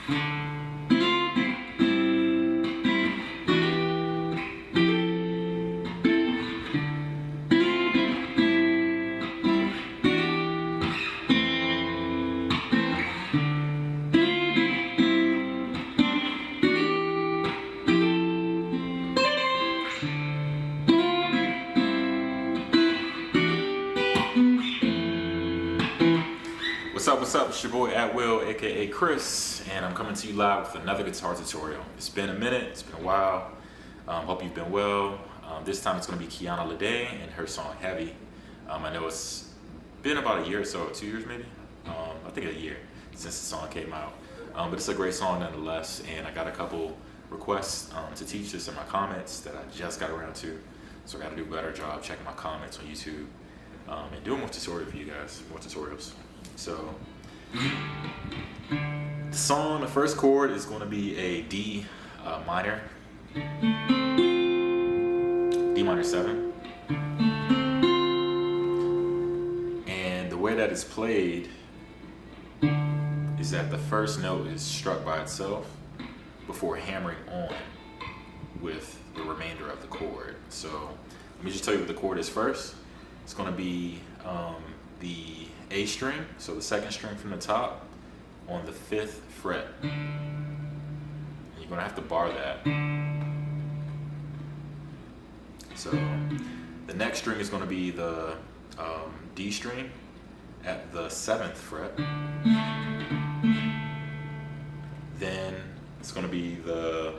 What's up? It's your boy At Will, aka Chris, and I'm coming to you live with another guitar tutorial. It's been a minute, it's been a while. Hope you've been well. This time it's going to be Kiana Lede and her song Heavy. I know it's been about a year or so, 2 years maybe. I think a year since the song came out. But it's a great song nonetheless, and I got a couple requests to teach this in my comments that I just got around to. So I got to do a better job checking my comments on YouTube and doing more tutorials for you guys, more tutorials. So the song, the first chord is going to be a D minor, D minor 7, and the way that it's played is that the first note is struck by itself before hammering on with the remainder of the chord. So let me just tell you what the chord is first. It's going to be the A string, so the second string from the top on the 5th fret. And you're going to have to bar that. So the next string is going to be the D string at the 7th fret. Then it's going to be the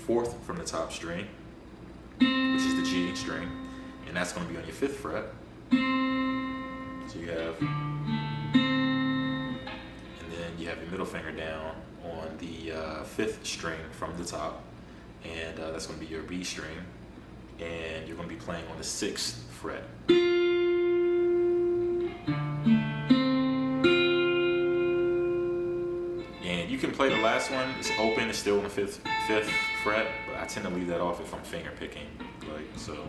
4th from the top string, which is the G string, and that's going to be on your 5th fret. So you have, and then you have your middle finger down on the 5th string from the top, and that's going to be your B string, and you're going to be playing on the 6th fret. And you can play the last one, it's open, it's still on the 5th fret, but I tend to leave that off if I'm finger picking, like so.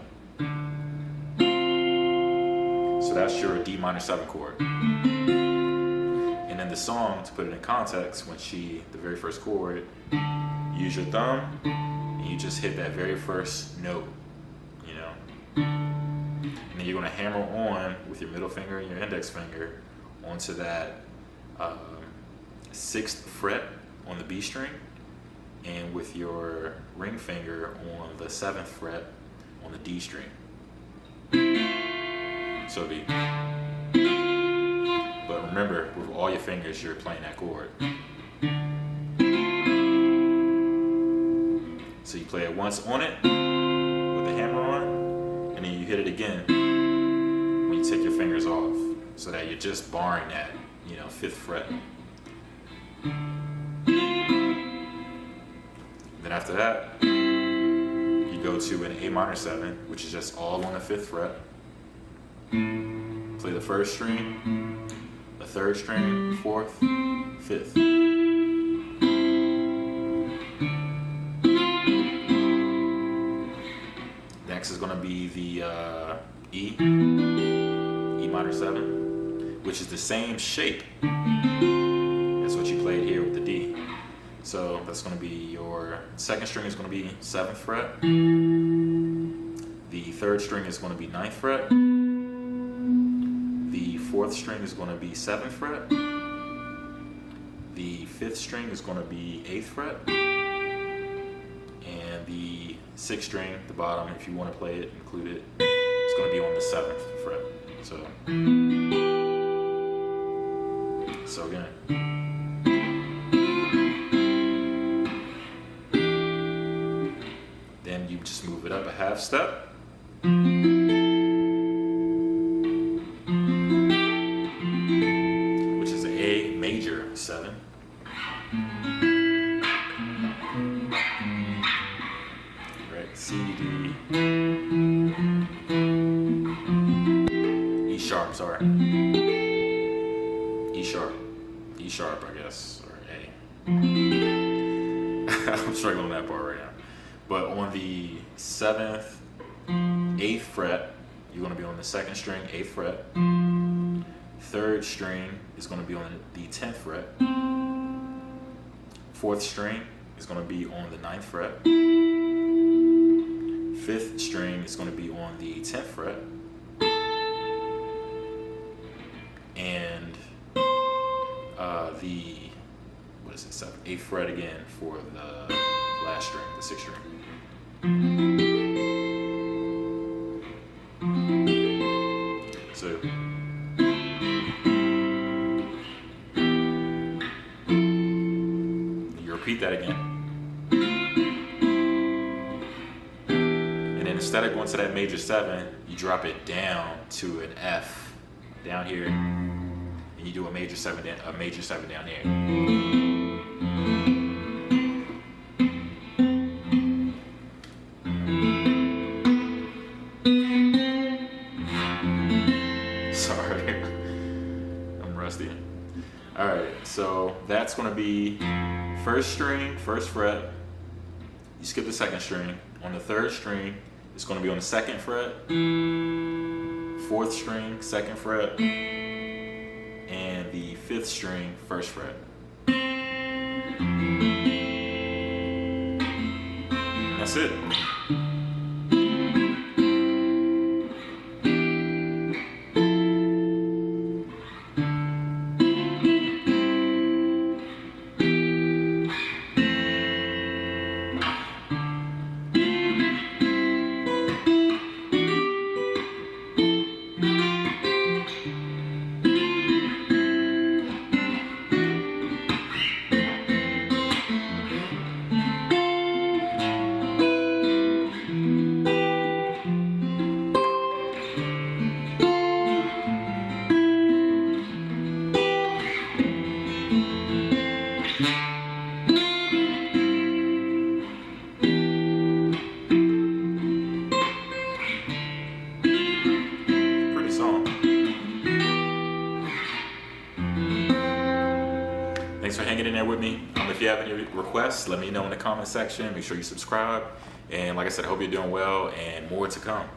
So that's your D minor 7 chord. And then the song, to put it in context, when the very first chord, use your thumb and you just hit that very first note, you know. And then you're going to hammer on with your middle finger and your index finger onto that 6th fret on the B string, and with your ring finger on the 7th fret on the D string. So be. But remember, with all your fingers, you're playing that chord. So you play it once on it with the hammer on, and then you hit it again when you take your fingers off, so that you're just barring that, 5th fret. Then after that, you go to an A minor 7, which is just all on the 5th fret. Play the 1st string, the 3rd string, 4th, 5th. Next is going to be the E minor 7, which is the same shape as what you played here with the D. So that's going to be your 2nd string is going to be 7th fret. The 3rd string is going to be 9th fret. The 4th string is going to be 7th fret. The 5th string is going to be 8th fret. And the 6th string, the bottom, if you want to play it, include it, it's going to be on the 7th fret. So again. Then you just move it up a half step. Which is an A major 7. Right, C, D, E sharp, sorry. E sharp, I guess, or A. I'm struggling on that part right now. But on the 7th, 8th fret, you're going to be on the 2nd string, 8th fret. 3rd string is going to be on the 10th fret. Fourth string is going to be on the 9th fret. Fifth string is going to be on the 10th fret. And the, what is it, 7th, 8th fret again for the last string, the 6th string. So you repeat that again. And then instead of going to that major 7, you drop it down to an F down here. And you do a major 7 down there. Sorry, I'm rusty. All right, so that's going to be first string, 1st fret. You skip the 2nd string. On the 3rd string, it's going to be on the 2nd fret. 4th string, 2nd fret. And the 5th string, 1st fret. That's it. Thanks for hanging in there with me. If you have any requests, let me know in the comment section. Make sure you subscribe. And like I said, I hope you're doing well and more to come.